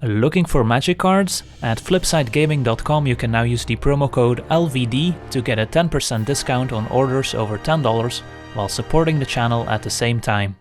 Looking for magic cards? At flipsidegaming.com you can now use the promo code LVD to get a 10% discount on orders over $10 while supporting the channel at the same time.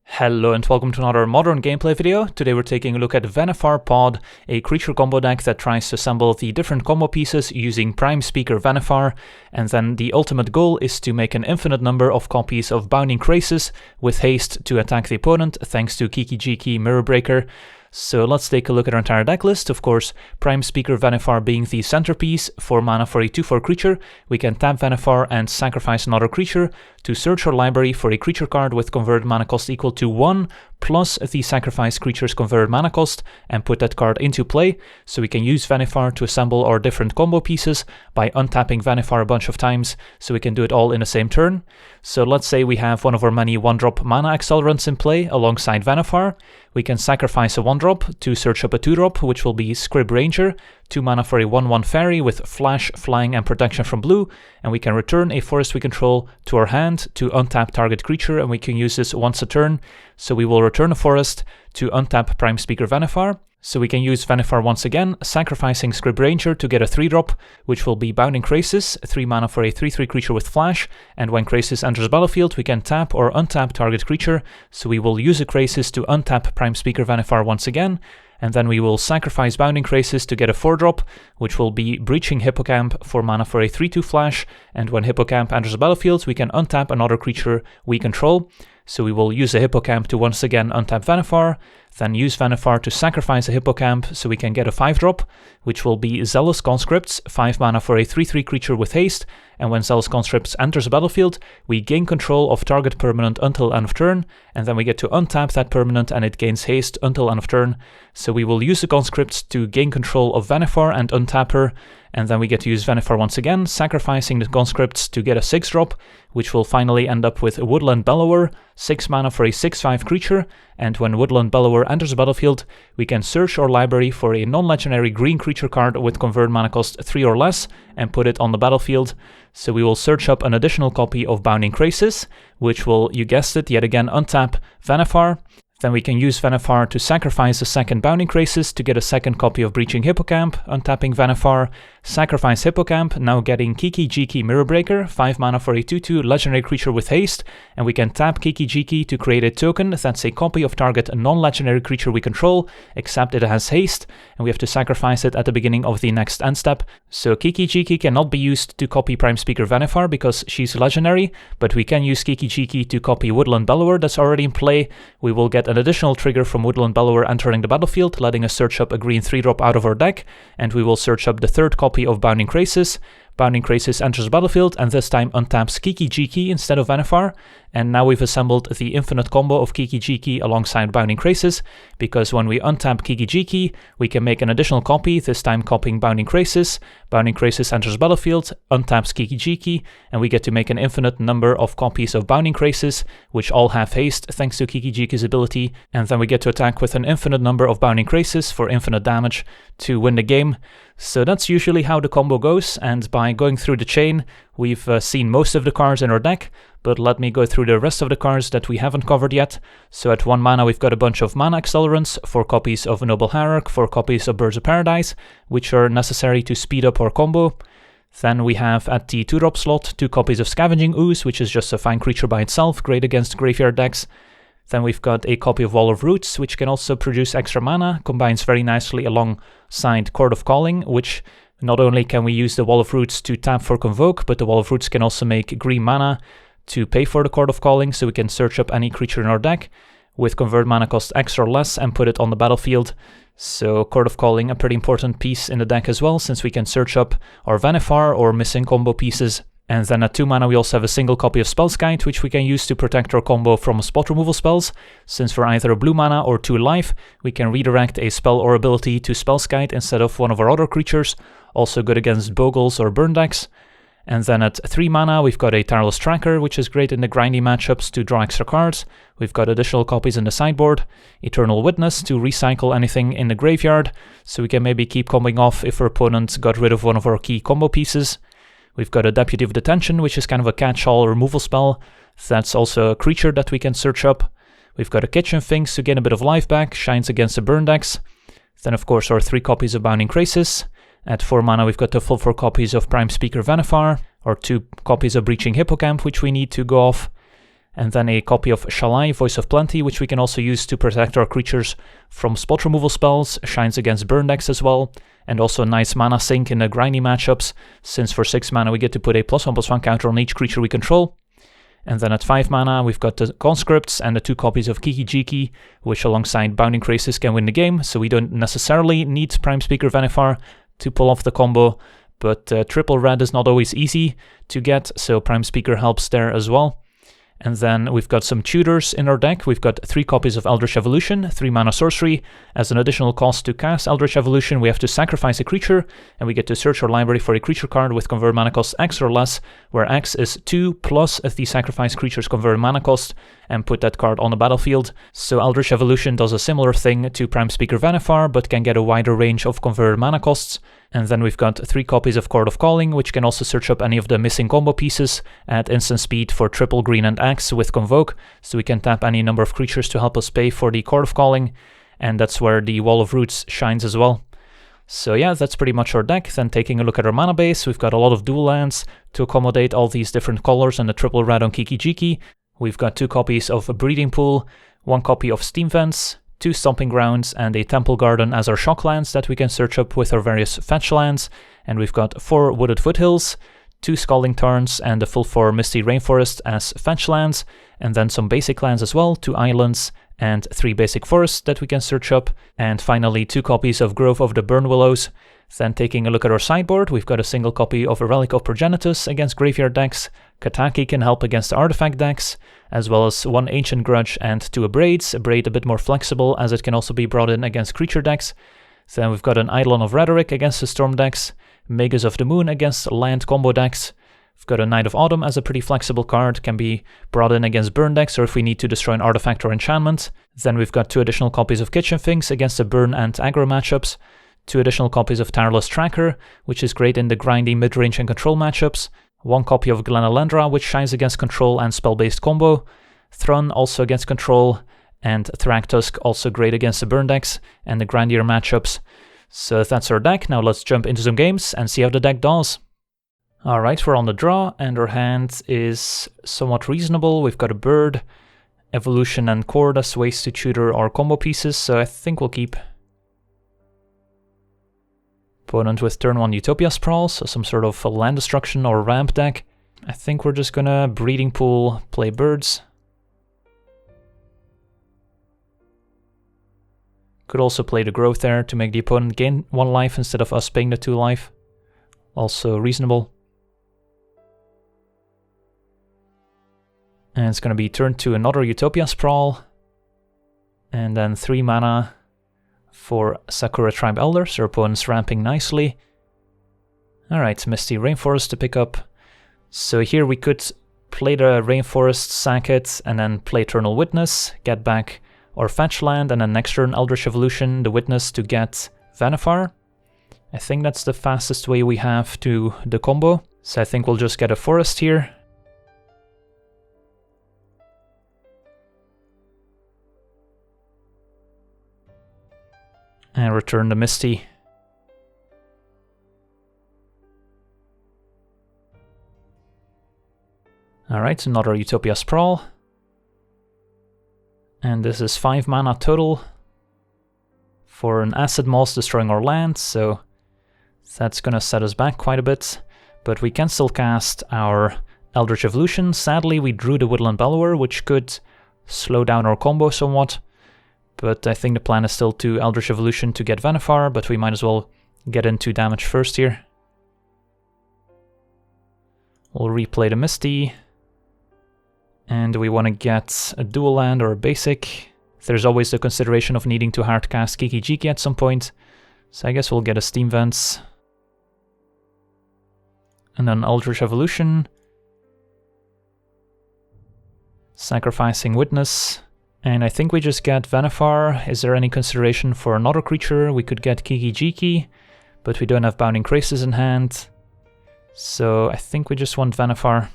Hello and welcome to another modern gameplay video. Today we're taking a look at Vannifar Pod, a creature combo deck that tries to assemble the different combo pieces using Prime Speaker Vannifar, and then the ultimate goal is to make an infinite number of copies of Bounding Krasis with haste to attack the opponent thanks to Kiki Mirror Breaker. So let's take a look at our entire deck list. Of course, Prime Speaker Vannifar being the centerpiece. 4 mana for a 2/4 creature, we can tap Vannifar and sacrifice another creature to search our library for a creature card with converted mana cost equal to 1 plus the sacrifice creature's converted mana cost and put that card into play. So we can use Vannifar to assemble our different combo pieces by untapping Vannifar a bunch of times, so we can do it all in the same turn. So let's say we have one of our many 1-drop mana accelerants in play alongside Vannifar. We can sacrifice a 1-drop to search up a 2-drop, which will be Scrib Ranger, 2 mana for a 1/1 fairy with flash, flying and protection from blue, and we can return a forest we control to our hand to untap target creature, and we can use this once a turn. So we will return a forest to untap Prime Speaker Vannifar. So we can use Vannifar once again, sacrificing Scrib Ranger to get a 3-drop, which will be Bounding Krasis, 3 mana for a 3/3 creature with flash, and when Krasis enters battlefield we can tap or untap target creature, so we will use a Krasis to untap Prime Speaker Vannifar once again, and then we will sacrifice Bounding Krasis to get a 4-drop, which will be Breaching Hippocamp, 4 mana for a 3/2 flash, and when Hippocamp enters the battlefield we can untap another creature we control. So we will use a Hippocamp to once again untap Vannifar, then use Vannifar to sacrifice a Hippocamp so we can get a 5-drop, which will be Zealous Conscripts, 5 mana for a 3/3 creature with haste, and when Zealous Conscripts enters the battlefield, we gain control of target permanent until end of turn, and then we get to untap that permanent and it gains haste until end of turn. So we will use the Conscripts to gain control of Vannifar and untap her, and then we get to use Vannifar once again, sacrificing the Conscripts to get a 6-drop, which will finally end up with a Woodland Bellower, 6 mana for a 6/5 creature, and when Woodland Bellower enters the battlefield, we can search our library for a non-legendary green creature card with converted mana cost 3 or less and put it on the battlefield. So we will search up an additional copy of Bounding Krasis, which will, you guessed it, yet again untap Vannifar. Then we can use Vannifar to sacrifice a second Bounding Krasis to get a second copy of Breaching Hippocamp, untapping Vannifar, sacrifice Hippocamp, now getting Kiki Mirror Breaker, 5 mana for a 2/2 legendary creature with haste, and we can tap Kiki to create a token that's a copy of target non-legendary creature we control, except it has haste, and we have to sacrifice it at the beginning of the next end step. So Kiki cannot be used to copy Prime Speaker Vannifar because she's legendary, but we can use Kiki to copy Woodland Bellower that's already in play. We will get an additional trigger from Woodland Bellower entering the battlefield, letting us search up a green 3-drop out of our deck, and we will search up the third copy of Bounding Krasis. Bounding Krasis enters the battlefield and this time untaps Kiki instead of Vannifar, and now we've assembled the infinite combo of Kiki alongside Bounding Krasis, because when we untap Kiki, we can make an additional copy, this time copying Bounding Krasis. Bounding Krasis enters the battlefield, untaps Kiki, and we get to make an infinite number of copies of Bounding Krasis, which all have haste thanks to Kiki's ability, and then we get to attack with an infinite number of Bounding Krasis for infinite damage to win the game. So that's usually how the combo goes, and by going through the chain, we've seen most of the cards in our deck, but let me go through the rest of the cards that we haven't covered yet. So at 1 mana we've got a bunch of mana accelerants, 4 copies of Noble Hierarch, 4 copies of Birds of Paradise, which are necessary to speed up our combo. Then we have at the 2-drop slot 2 copies of Scavenging Ooze, which is just a fine creature by itself, great against graveyard decks. Then we've got a copy of Wall of Roots, which can also produce extra mana, combines very nicely alongside Court of Calling, which not only can we use the Wall of Roots to tap for Convoke, but the Wall of Roots can also make green mana to pay for the Court of Calling, so we can search up any creature in our deck with converted mana cost X or less and put it on the battlefield. So Court of Calling, a pretty important piece in the deck as well, since we can search up our Vannifar or missing combo pieces. And then at 2 mana we also have a single copy of Spell's Guide, which we can use to protect our combo from spot removal spells. Since we're either a blue mana or 2 life, we can redirect a spell or ability to Spell's Guide instead of one of our other creatures, also good against Bogles or burn decks. And then at 3 mana we've got a Tireless Tracker, which is great in the grindy matchups to draw extra cards. We've got additional copies in the sideboard, Eternal Witness to recycle anything in the graveyard, so we can maybe keep comboing off if our opponent got rid of one of our key combo pieces. We've got a Deputy of Detention, which is kind of a catch-all removal spell. That's also a creature that we can search up. We've got a Kitchen Finks to gain a bit of life back, shines against the burn decks. Then of course our 3 copies of Bounding Crisis. At 4 mana we've got the full 4 copies of Prime Speaker Vannifar, or 2 copies of Breaching Hippocamp, which we need to go off, and then a copy of Shalai, Voice of Plenty, which we can also use to protect our creatures from spot removal spells, shines against burn decks as well, and also a nice mana sink in the grindy matchups, since for 6 mana we get to put a +1/+1 counter on each creature we control. And then at 5 mana we've got the Conscripts and the 2 copies of Kiki Jiki, which alongside Bounding Crisis can win the game, so we don't necessarily need Prime Speaker Vannifar to pull off the combo, but triple red is not always easy to get, so Prime Speaker helps there as well. And then we've got some tutors in our deck. We've got 3 copies of Eldritch Evolution, 3 mana sorcery. As an additional cost to cast Eldritch Evolution, we have to sacrifice a creature, and we get to search our library for a creature card with convert mana cost X or less, where X is 2 plus if the sacrificed creature's convert mana cost, and put that card on the battlefield. So Eldritch Evolution does a similar thing to Prime Speaker Vannifar, but can get a wider range of converted mana costs. And then we've got 3 copies of Chord of Calling, which can also search up any of the missing combo pieces at instant speed for triple green and X with Convoke, so we can tap any number of creatures to help us pay for the Chord of Calling, and that's where the Wall of Roots shines as well. So yeah, that's pretty much our deck. Then taking a look at our mana base, we've got a lot of dual lands to accommodate all these different colors and the triple red on Kiki Jiki. We've got 2 copies of a Breeding Pool, 1 copy of Steam Vents, 2 Stomping Grounds, and a Temple Garden as our shock lands that we can search up with our various fetch lands. And we've got 4 Wooded Foothills, 2 Scalding Tarns, and the full 4 Misty Rainforest as fetch lands, and then some basic lands as well, 2 Islands, and 3 basic forests that we can search up, and finally 2 copies of Grove of the Burn Willows. Then taking a look at our sideboard, we've got a single copy of a Relic of Progenitus against graveyard decks. Kataki can help against the artifact decks, as well as 1 Ancient Grudge and 2 Abrades. Abrade a bit more flexible as it can also be brought in against creature decks. Then we've got an Eidolon of Rhetoric against the Storm decks, Magus of the Moon against land combo decks. We've got a Knight of Autumn as a pretty flexible card, can be brought in against burn decks or if we need to destroy an artifact or enchantment. Then we've got 2 additional copies of Kitchen Finks against the burn and aggro matchups, 2 additional copies of Tireless Tracker, which is great in the grindy mid-range and control matchups, 1 copy of Glenalendra, which shines against control and spell-based combo, Thrun also against control, and Thragtusk also great against the burn decks and the grindier matchups. So that's our deck. Now let's jump into some games and see how the deck does. Alright, we're on the draw, and our hand is somewhat reasonable. We've got a bird, evolution and chord as ways to tutor our combo pieces, so I think we'll keep. Opponent with turn 1 Utopia Sprawl, so some sort of land destruction or ramp deck. I think we're just gonna Breeding Pool, play birds. Could also play the growth there to make the opponent gain 1 life instead of us paying the 2 life. Also reasonable. And it's gonna be turn 2 another Utopia Sprawl. And then 3 mana for Sakura Tribe Elder, so our opponent's ramping nicely. Alright, Misty Rainforest to pick up. So here we could play the Rainforest, sack it, and then play Eternal Witness, get back our fetch land, and then next turn Eldritch Evolution, the Witness to get Vannifar. I think that's the fastest way we have to the combo, so I think we'll just get a forest here. And return the Misty. Alright, another Utopia Sprawl. And this is 5 mana total for an Acid Moss destroying our land, so that's gonna set us back quite a bit. But we can still cast our Eldritch Evolution. Sadly, we drew the Woodland Bellower, which could slow down our combo somewhat. But I think the plan is still to Eldritch Evolution to get Vannifar, but we might as well get into damage first here. We'll replay the Misty. And we want to get a dual land or a basic. There's always the consideration of needing to hardcast Kiki Jiki at some point. So I guess we'll get a Steam Vents. And then Eldritch Evolution. Sacrificing Witness. And I think we just get Vannifar. Is there any consideration for another creature? We could get Kiki Jiki, but we don't have Bounding Crisis in hand. So I think we just want Vannifar.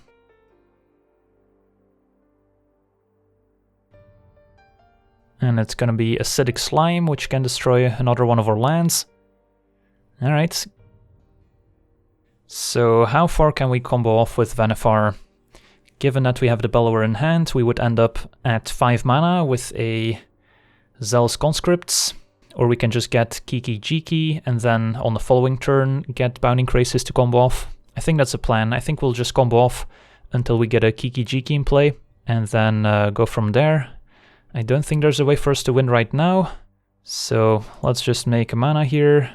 And it's gonna be Acidic Slime, which can destroy another one of our lands. Alright. So how far can we combo off with Vannifar? Given that we have the Bellower in hand, we would end up at 5 mana with a Zealous Conscripts, or we can just get Kiki Jiki and then on the following turn get Bounding Crasis to combo off. I think that's a plan. I think we'll just combo off until we get a Kiki Jiki in play and then go from there. I don't think there's a way for us to win right now, so let's just make a mana here.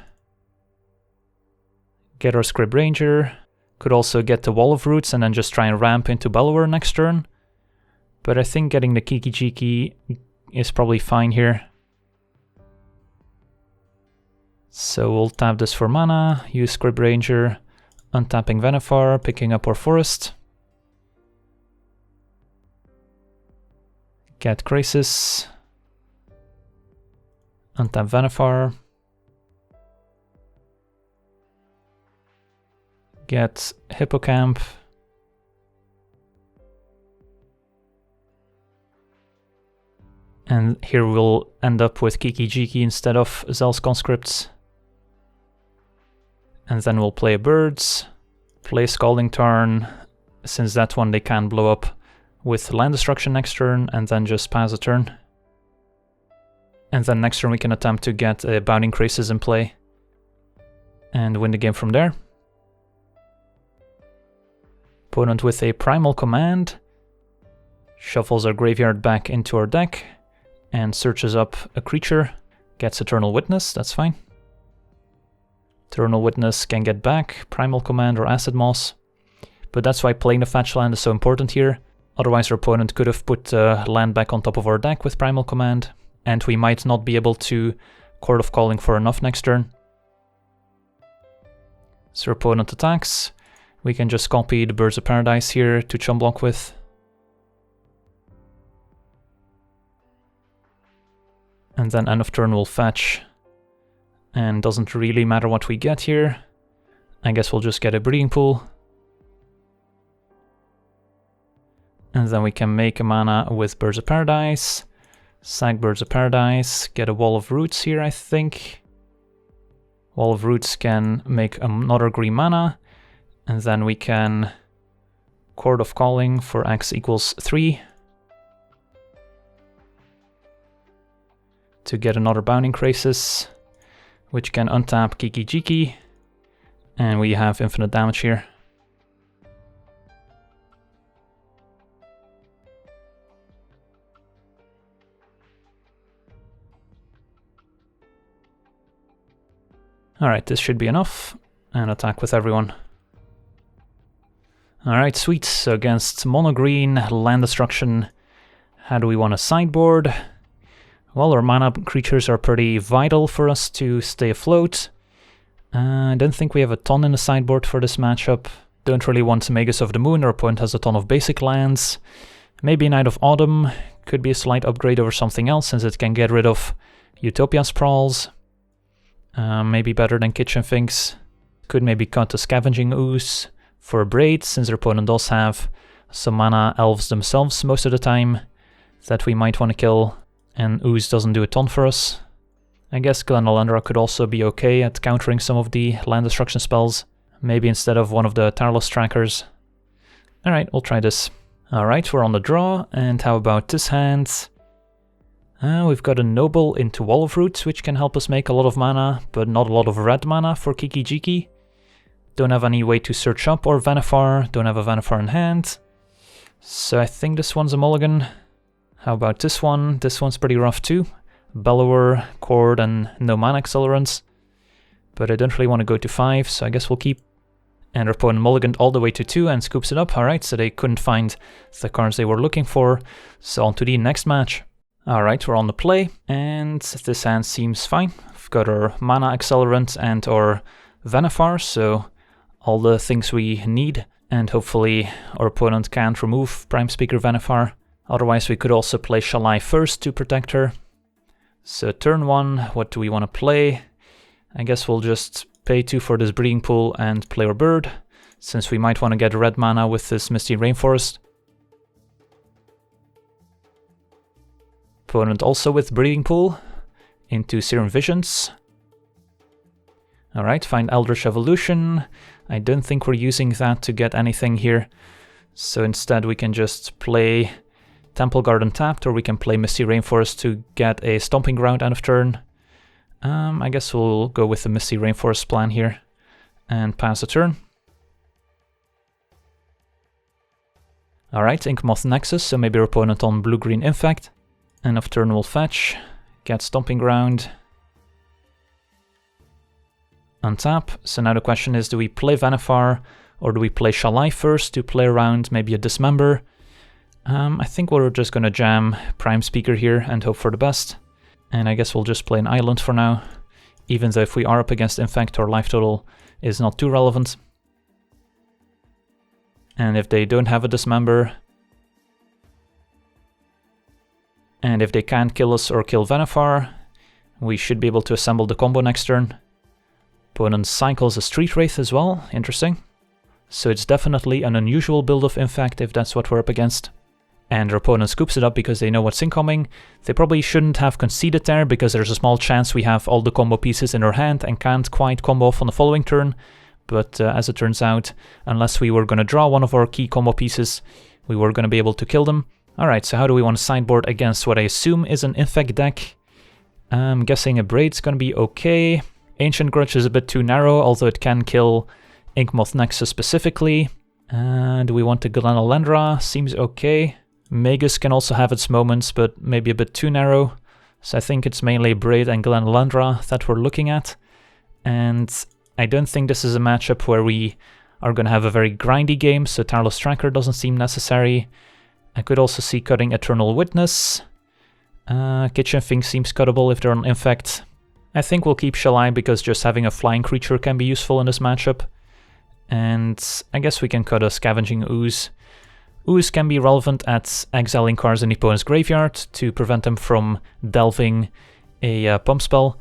Get our Scrib Ranger. Could also get the Wall of Roots and then just try and ramp into Bellower next turn. But I think getting the Kiki Jiki is probably fine here. So we'll tap this for mana, use Scrib Ranger, untapping Vannifar, picking up our forest. Get Crasis. Untap Vannifar. Get Hippocamp. And here we'll end up with Kiki Jiki instead of Zealous Conscripts. And then we'll play Birds, play Scalding Tarn, since that one they can blow up with land destruction next turn, and then just pass a turn. And then next turn we can attempt to get a Bounding Crasis in play and win the game from there. Opponent with a Primal Command shuffles our graveyard back into our deck and searches up a creature, gets Eternal Witness, that's fine. Eternal Witness can get back Primal Command or Acid Moss, but that's why playing the fetch land is so important here. Otherwise our opponent could have put land back on top of our deck with Primal Command, and we might not be able to Court of Calling for enough next turn. So our opponent attacks. We can just copy the Birds of Paradise here to chum block with. And then end of turn we'll fetch. And doesn't really matter what we get here. I guess we'll just get a Breeding Pool. And then we can make a mana with Birds of Paradise. Sack Birds of Paradise, get a Wall of Roots here, I think. Wall of Roots can make another green mana. And then we can Court of Calling for X equals 3 to get another Bounding Crasis, which can untap Kiki Jiki, and we have infinite damage here. Alright, this should be enough, and attack with everyone. Alright, sweet. So against mono green, land destruction, how do we want to sideboard? Well, our mana creatures are pretty vital for us to stay afloat. I don't think we have a ton in the sideboard for this matchup. Don't really want Magus of the Moon, our opponent has a ton of basic lands. Maybe Night of Autumn could be a slight upgrade over something else, since it can get rid of Utopia Sprawls. Maybe better than Kitchen Finks. Could maybe cut a Scavenging Ooze for a Braid, since their opponent does have some mana elves themselves most of the time that we might want to kill, and Ooze doesn't do a ton for us. I guess Glenalandra could also be okay at countering some of the land destruction spells, maybe instead of one of the Tarlos trackers. Alright, we'll try this. Alright, we're on the draw, and how about this hand? We've got a Noble into Wall of Roots, which can help us make a lot of mana, but not a lot of red mana for Kiki Jiki. Don't have any way to search up or Vannifar, don't have a Vannifar in hand. So I think this one's a mulligan. How about this one? This one's pretty rough too. Bellower, Cord, and no mana accelerants. But I don't really want to go to 5, so I guess we'll keep. And our opponent mulliganed all the way to 2 and scoops it up. Alright, so they couldn't find the cards they were looking for. So on to the next match. Alright, we're on the play, and this hand seems fine. We've got our mana accelerant and our Vannifar, so all the things we need. And hopefully our opponent can't remove Prime Speaker Vannifar. Otherwise we could also play Shalai first to protect her. So turn 1, what do we want to play? I guess we'll just pay 2 for this Breeding Pool and play our bird, since we might want to get red mana with this Misty Rainforest. Opponent also with Breeding Pool into Serum Visions. Alright, find Eldritch Evolution. I don't think we're using that to get anything here. So instead we can just play Temple Garden tapped, or we can play Misty Rainforest to get a Stomping Ground end of turn. I guess we'll go with the Misty Rainforest plan here and pass the turn. Alright, Inkmoth Nexus, so maybe our opponent on blue-green Infect. End of turn will fetch, get Stomping Ground. Untap. So now the question is, do we play Vannifar or do we play Shalai first to play around maybe a Dismember? I think we're just gonna jam Prime Speaker here and hope for the best. And I guess we'll just play an Island for now, even though if we are up against Infect, our life total is not too relevant. And if they don't have a Dismember, and if they can't kill us or kill Vannifar, we should be able to assemble the combo next turn. Opponent cycles a Street Wraith as well, interesting. So it's definitely an unusual build of Infect if that's what we're up against. And our opponent scoops it up because they know what's incoming. They probably shouldn't have conceded there because there's a small chance we have all the combo pieces in our hand and can't quite combo off on the following turn. But as it turns out, unless we were going to draw one of our key combo pieces, we were going to be able to kill them. Alright, so how do we want to sideboard against what I assume is an Infect deck? I'm guessing a Braid's going to be okay. Ancient Grudge is a bit too narrow, although it can kill Inkmoth Nexus specifically. Do we want the Glenalendra? Seems okay. Magus can also have its moments, but maybe a bit too narrow. So I think it's mainly Braid and Glenalendra that we're looking at. And I don't think this is a matchup where we are going to have a very grindy game, so Tireless Tracker doesn't seem necessary. I could also see cutting Eternal Witness. Kitchen Finks seems cuttable if they're on Infect. I think we'll keep Shalai because just having a flying creature can be useful in this matchup. And I guess we can cut a Scavenging Ooze. Ooze can be relevant at exiling cards in the opponent's graveyard to prevent them from delving a pump spell,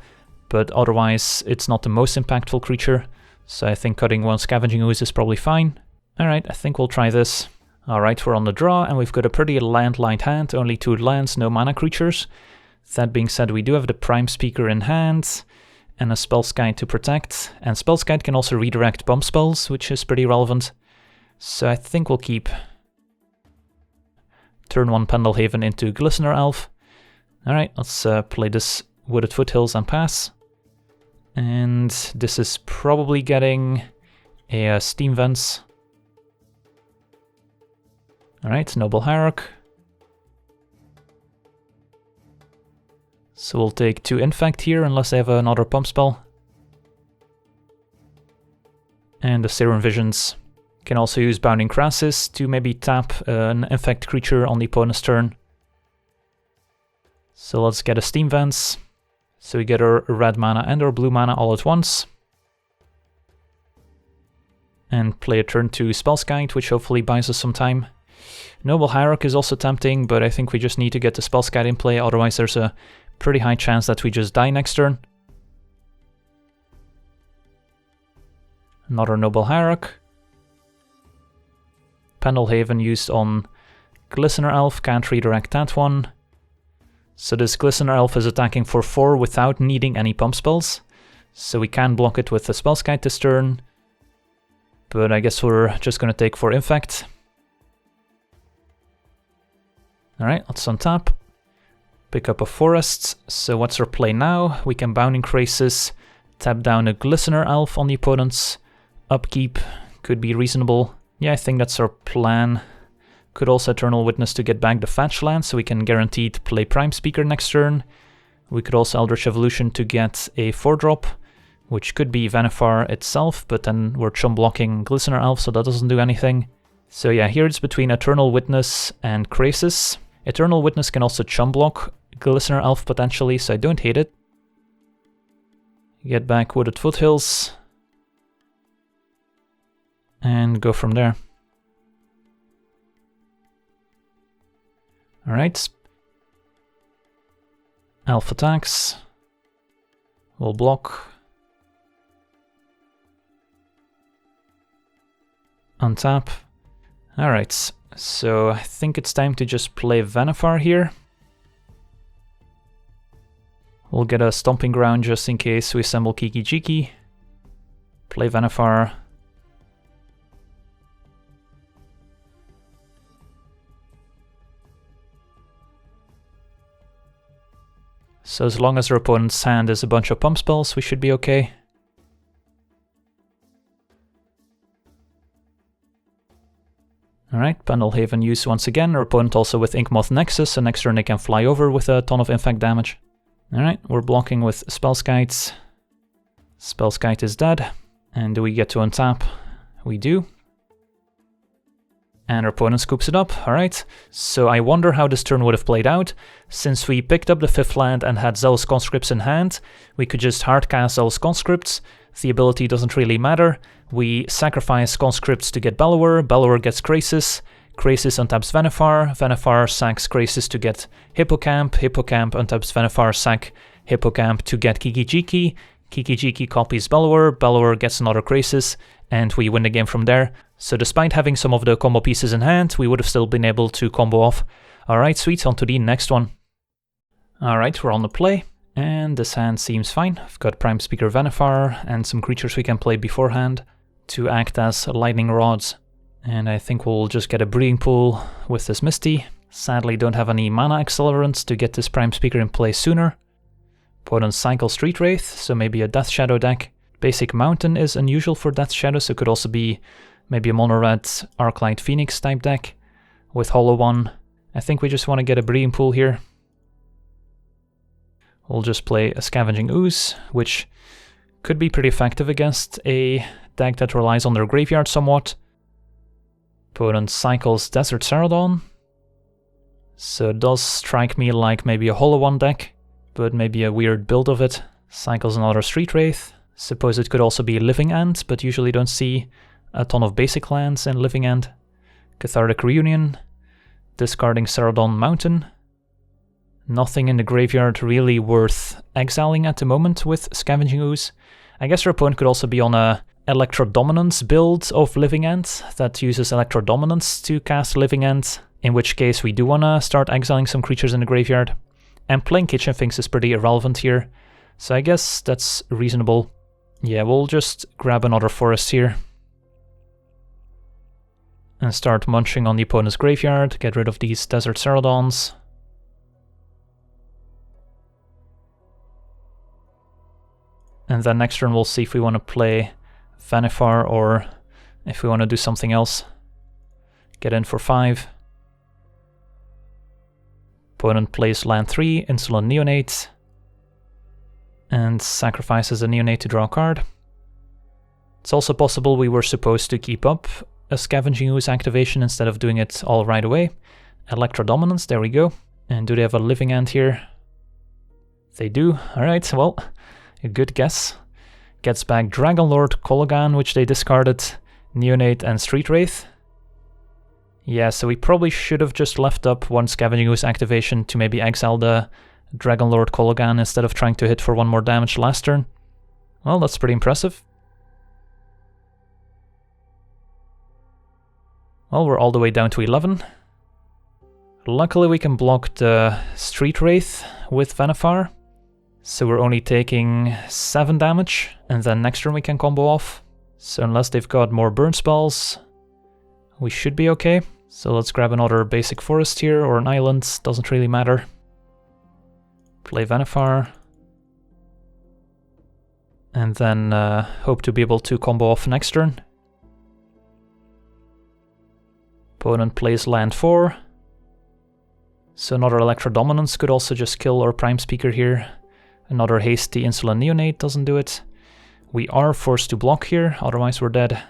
but otherwise it's not the most impactful creature, so I think cutting one Scavenging Ooze is probably fine. Alright, I think we'll try this. Alright, we're on the draw, and we've got a pretty land-lined hand, only 2 lands, no mana creatures. That being said, we do have the Prime Speaker in hand, and a Spell's Guide to protect, and Spell's Guide can also redirect bump spells, which is pretty relevant. So I think we'll keep turn 1 Pendelhaven into Glistener Elf. Alright, let's play this Wooded Foothills and pass. And this is probably getting a Steam Vents. Alright, Noble Hierarch. So we'll take 2 Infect here, unless they have another pump spell. And the Serum Visions. Can also use Bounding Crassus to maybe tap an Infect creature on the opponent's turn. So let's get a Steam Vents. So we get our red mana and our blue mana all at once. And play a turn 2 Spell's Guide, which hopefully buys us some time. Noble Hierarch is also tempting, but I think we just need to get the Spell's Guide in play, otherwise there's a pretty high chance that we just die next turn. Another Noble Hierarch. Pendelhaven used on Glistener Elf, can't redirect that one. So this Glistener Elf is attacking for 4 without needing any pump spells. So we can block it with the Spell's Guide this turn. But I guess we're just going to take 4 Infect. Alright, let's untap. Pick up a Forest. So what's our play now? We can Bounding Crassus, tap down a Glistener Elf on the opponent's upkeep. Could be reasonable. Yeah, I think that's our plan. Could also Eternal Witness to get back the fetch land, so we can guaranteed play Prime Speaker next turn. We could also Eldritch Evolution to get a 4-drop, which could be Vannifar itself, but then we're chum blocking Glistener Elf, so that doesn't do anything. So yeah, here it's between Eternal Witness and Crassus. Eternal Witness can also chum block Glistener Elf potentially, so I don't hate it. Get back Wooded Foothills. And go from there. Alright. Elf attacks. We'll block. Untap. Alright, so I think it's time to just play Vannifar here. We'll get a Stomping Ground just in case we assemble Kiki-Jiki. Play Vannifar. So as long as our opponent's hand is a bunch of pump spells, we should be okay. Alright, Pendelhaven used once again. Our opponent also with Inkmoth Nexus, so next turn they can fly over with a ton of infect damage. Alright, we're blocking with Spellskite. Spellskite is dead. And do we get to untap? We do. And our opponent scoops it up, alright. So I wonder how this turn would have played out. Since we picked up the 5th land and had Zealous Conscripts in hand, we could just hardcast Zealous Conscripts. The ability doesn't really matter. We sacrifice Conscripts to get Bellower, Bellower gets Krasis, Krasis untaps Vannifar, Vannifar sacks Krasis to get Hippocamp, Hippocamp untaps Vannifar, sack Hippocamp to get Kiki-Jiki, Kiki-Jiki copies Bellower, Bellower gets another Krasis, and we win the game from there. So despite having some of the combo pieces in hand, we would have still been able to combo off. Alright, sweet, on to the next one. Alright, we're on the play, and this hand seems fine. I've got Prime Speaker Vannifar and some creatures we can play beforehand to act as lightning rods. And I think we'll just get a breeding pool with this Misty. Sadly don't have any mana accelerants to get this Prime Speaker in play sooner. Opponent cycle Street Wraith, so maybe a Death Shadow deck. Basic Mountain is unusual for Death Shadow, so it could also be maybe a mono-red Arclight Phoenix type deck with Hollow One. I think we just want to get a breeding pool here. We'll just play a Scavenging Ooze, which could be pretty effective against a deck that relies on their graveyard somewhat. Opponent cycles Desert Celadon. So it does strike me like maybe a Hollow One deck, but maybe a weird build of it. Cycles another Street Wraith. Suppose it could also be Living End, but usually don't see a ton of basic lands in Living End. Cathartic Reunion. Discarding Celadon Mountain. Nothing in the graveyard really worth exiling at the moment with Scavenging Ooze. I guess your opponent could also be on a Electrodominance build of Living End that uses Electrodominance to cast Living End, in which case we do want to start exiling some creatures in the graveyard. And playing Kitchen Finks is pretty irrelevant here, so I guess that's reasonable. Yeah, we'll just grab another forest here. And start munching on the opponent's graveyard, get rid of these Desert Celadons. And then next turn we'll see if we want to play Vannifar or if we want to do something else. Get in for 5. Opponent plays land 3, Insolent Neonate, and sacrifices a Neonate to draw a card. It's also possible we were supposed to keep up a Scavenging Ooze activation instead of doing it all right away. Electrodominance, there we go. And do they have a Living End here? They do. Alright, well, a good guess. Gets back Dragonlord, Kolaghan, which they discarded, Neonate and Street Wraith. Yeah, so we probably should have just left up one Scavenging Ooze activation to maybe exile the Dragonlord Kolaghan instead of trying to hit for 1 more damage last turn. Well, that's pretty impressive. Well, we're all the way down to 11. Luckily we can block the Street Wraith with Vannifar. So we're only taking 7 damage, and then next turn we can combo off. So unless they've got more burn spells, we should be okay. So let's grab another basic forest here, or an island, doesn't really matter. Play Vannifar. And then hope to be able to combo off next turn. Opponent plays land 4. So another Electrodominance could also just kill our Prime Speaker here. Another hasty Insolent Neonate doesn't do it. We are forced to block here, otherwise we're dead.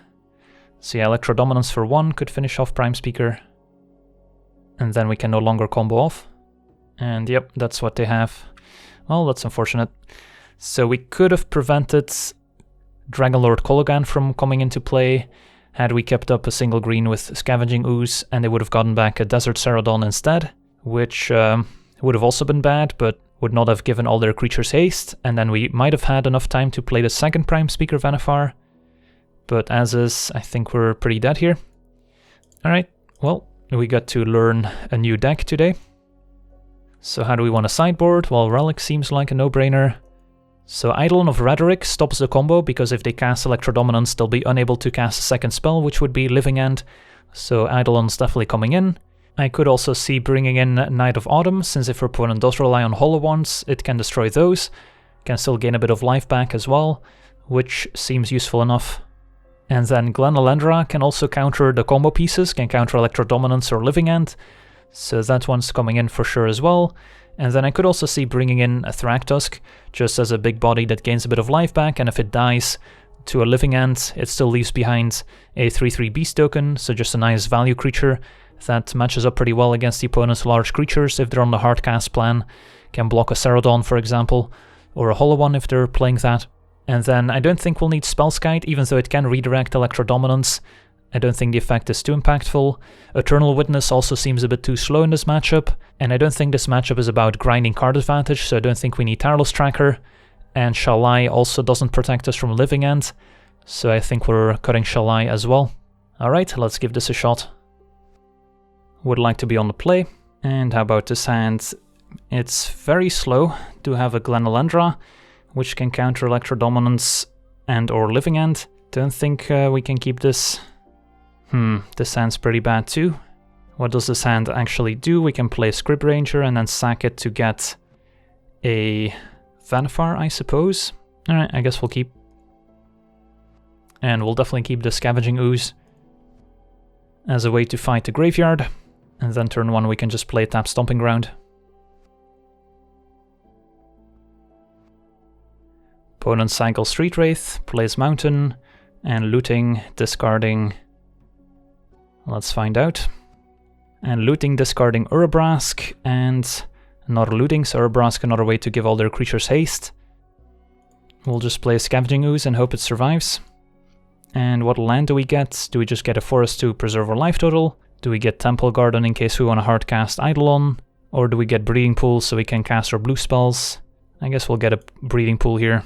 So yeah, Electrodominance for 1 could finish off Prime Speaker. And then we can no longer combo off. And yep, that's what they have. Well, that's unfortunate. So we could have prevented Dragonlord Kolaghan from coming into play had we kept up a single green with Scavenging Ooze, and they would have gotten back a Desert Celadon instead, which would have also been bad, but would not have given all their creatures haste, and then we might have had enough time to play the second Prime Speaker Vannifar. But as is, I think we're pretty dead here. Alright, well, we got to learn a new deck today. So how do we want to sideboard? Well, Relic seems like a no-brainer. So Eidolon of Rhetoric stops the combo, because if they cast Electrodominance, they'll be unable to cast a second spell, which would be Living End. So Eidolon's definitely coming in. I could also see bringing in Night of Autumn, since if our opponent does rely on Hollow Wands, it can destroy those. Can still gain a bit of life back as well, which seems useful enough. And then Glen Elendra can also counter the combo pieces, can counter Electrodominance or Living End. So that one's coming in for sure as well. And then I could also see bringing in a Thragtusk, just as a big body that gains a bit of life back, and if it dies to a Living End, it still leaves behind a 3/3 Beast token, so just a nice value creature that matches up pretty well against the opponent's large creatures if they're on the hardcast plan. Can block a Cerodon, for example, or a Hollow One if they're playing that. And then I don't think we'll need Spellskite, even though it can redirect Electrodominance. I don't think the effect is too impactful. Eternal Witness also seems a bit too slow in this matchup, and I don't think this matchup is about grinding card advantage, so I don't think we need Tireless Tracker. And Shalai also doesn't protect us from Living End, so I think we're cutting Shalai as well. Alright, let's give this a shot. Would like to be on the play. And how about this hand? It's very slow to have a Glen Elendra, which can counter Electrodominance and or Living End. Don't think we can keep this. This hand's pretty bad too. What does this hand actually do? We can play Scrib Ranger and then sack it to get a Vannifar, I suppose. Alright, I guess we'll keep. And we'll definitely keep the Scavenging Ooze as a way to fight the graveyard. And then turn 1 we can just play tap Stomping Ground. Opponent cycles Street Wraith, plays Mountain, and looting, discarding. Let's find out. And looting, discarding Urabrask, and another looting, so Urabrask another way to give all their creatures haste. We'll just play Scavenging Ooze and hope it survives. And what land do we get? Do we just get a Forest to preserve our life total? Do we get Temple Garden in case we want to hardcast Eidolon? Or do we get Breeding Pool so we can cast our blue spells? I guess we'll get a Breeding Pool here.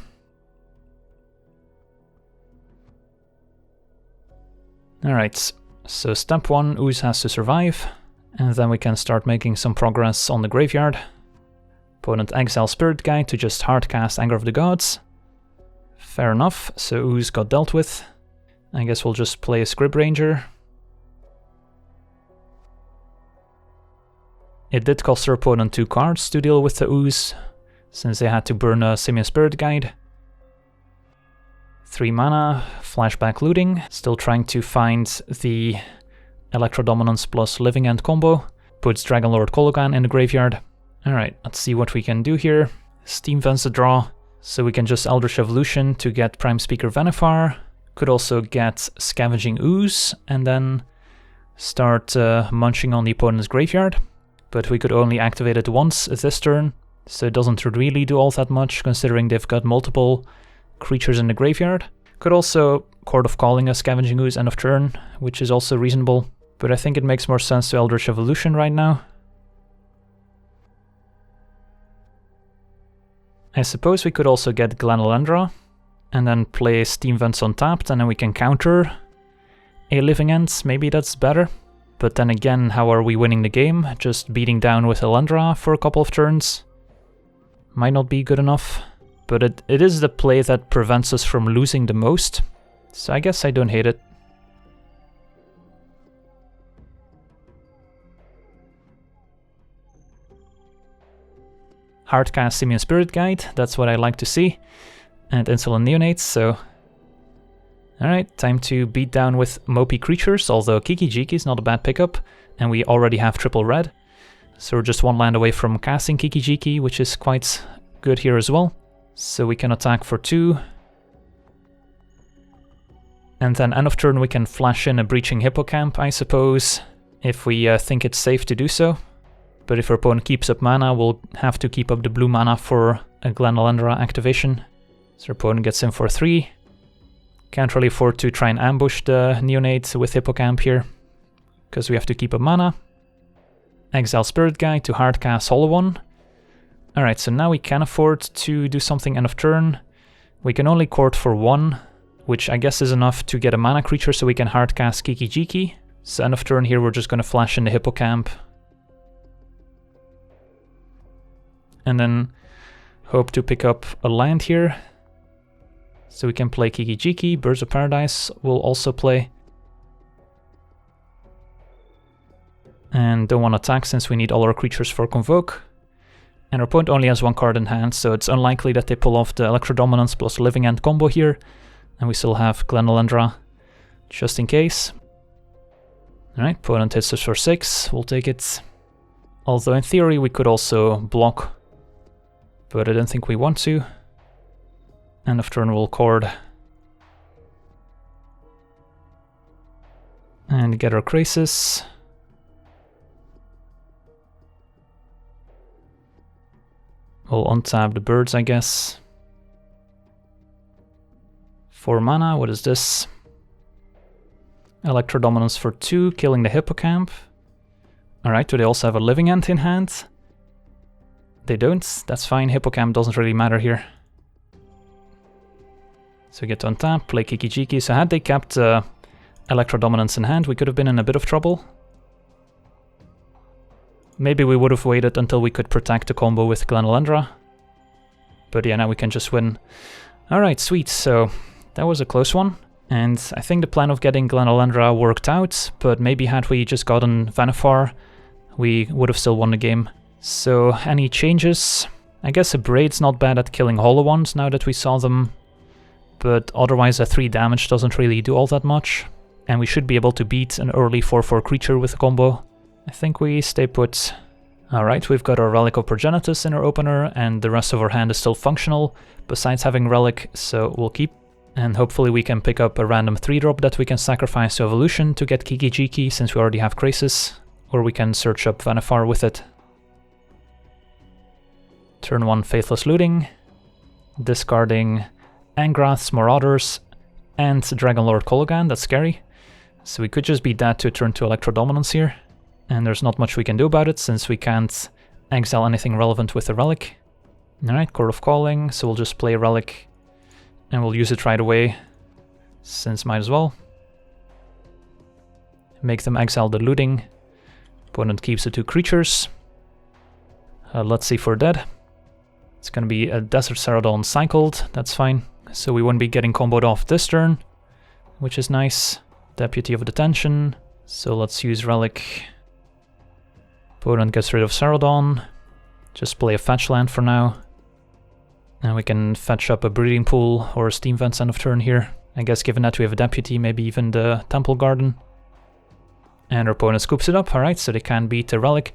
Alright, so step 1, Ooze has to survive, and then we can start making some progress on the graveyard. Opponent exile Spirit Guide to just hardcast Anger of the Gods. Fair enough, so Ooze got dealt with. I guess we'll just play a Scrib Ranger. It did cost our opponent 2 cards to deal with the Ooze, since they had to burn a Simian Spirit Guide. 3 mana, flashback looting, still trying to find the Electrodominance plus Living End combo. Puts Dragonlord Kologan in the graveyard. Alright, let's see what we can do here. Steam Vents the draw, so we can just Eldritch Evolution to get Prime Speaker Vannifar. Could also get Scavenging Ooze, and then start munching on the opponent's graveyard. But we could only activate it once this turn, so it doesn't really do all that much, considering they've got multiple creatures in the graveyard. Could also Court of Calling a Scavenging Ooze end of turn, which is also reasonable, but I think it makes more sense to Eldritch Evolution right now. I suppose we could also get Glen Elendra, and then play Steam Vents untapped, and then we can counter a Living End, maybe that's better. But then again, how are we winning the game? Just beating down with Elendra for a couple of turns might not be good enough. But it is the play that prevents us from losing the most, so I guess I don't hate it. Hardcast Simian Spirit Guide, that's what I like to see. And Insolent Neonates, so... Alright, time to beat down with mopey creatures, although Kiki-Jiki is not a bad pickup, and we already have triple red. So we're just 1 land away from casting Kiki-Jiki, which is quite good here as well. So we can attack for 2. And then end of turn we can flash in a Breaching Hippocamp, I suppose, if we think it's safe to do so. But if our opponent keeps up mana, we'll have to keep up the blue mana for a Glen Elendra activation. So our opponent gets in for 3. Can't really afford to try and ambush the Neonate with Hippocamp here, because we have to keep up mana. Exile Spirit Guide to hardcast Hollow One. Alright, so now we can afford to do something end of turn. We can only court for 1, which I guess is enough to get a mana creature so we can hardcast Kiki-Jiki. So end of turn here we're just going to flash in the Hippocamp. and then hope to pick up a land here. So we can play Kiki-Jiki. Birds of Paradise will also play. And don't want to attack since we need all our creatures for Convoke. And our opponent only has one card in hand, so it's unlikely that they pull off the Electrodominance plus Living End combo here. And we still have Glenalendra, just in case. Alright, opponent hits us for 6, we'll take it. Although in theory we could also block, but I don't think we want to. End of turn we'll chord. And get our Krasis. We'll untap the birds, I guess. 4 mana, what is this? Electrodominance for 2, killing the Hippocamp. Alright, do they also have a Living End in hand? They don't, that's fine, Hippocamp doesn't really matter here. So we get to untap, play Kiki-Jiki. So had they kept Electrodominance in hand, we could have been in a bit of trouble. Maybe we would have waited until we could protect the combo with Glenalendra. But yeah, now we can just win. Alright, sweet, so that was a close one. And I think the plan of getting Glenalendra worked out, but maybe had we just gotten Vannifar, we would have still won the game. So, any changes? I guess a Braid's not bad at killing Hollow Ones now that we saw them. But otherwise a 3 damage doesn't really do all that much. And we should be able to beat an early 4/4 creature with a combo. I think we stay put. Alright, we've got our Relic of Progenitus in our opener, and the rest of our hand is still functional, besides having Relic, so we'll keep. And hopefully we can pick up a random 3-drop that we can sacrifice to Evolution to get Kiki-Jiki, since we already have Krasis, or we can search up Vannifar with it. Turn 1 Faithless Looting, discarding Angrath's Marauders, and Dragonlord Kolaghan, that's scary. So we could just beat that to turn to Electrodominance here. And there's not much we can do about it, since we can't exile anything relevant with the Relic. Alright, Court of Calling, so we'll just play a Relic, and we'll use it right away, since might as well. Make them exile the looting. Opponent keeps the 2 creatures. Let's see for dead. It's gonna be a Desert Celadon cycled, that's fine. So we won't be getting comboed off this turn, which is nice. Deputy of Detention, so let's use Relic. Opponent gets rid of Celadon. Just play a fetch land for now. And we can fetch up a Breeding Pool or a Steam Vents end of turn here. I guess given that we have a Deputy, maybe even the Temple Garden. And our opponent scoops it up, alright, so they can beat the Relic.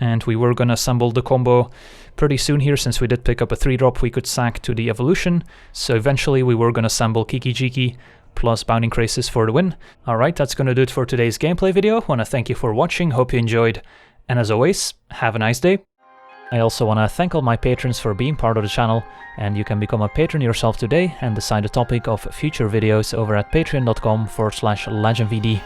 And we were gonna assemble the combo pretty soon here, since we did pick up a 3-drop we could sack to the Evolution. So eventually we were gonna assemble Kiki-Jiki plus Bounding Krasis for the win. Alright, that's gonna do it for today's gameplay video. Wanna thank you for watching, hope you enjoyed. And as always, have a nice day. I also want to thank all my patrons for being part of the channel, and you can become a patron yourself today and decide the topic of future videos over at patreon.com/LegenVD.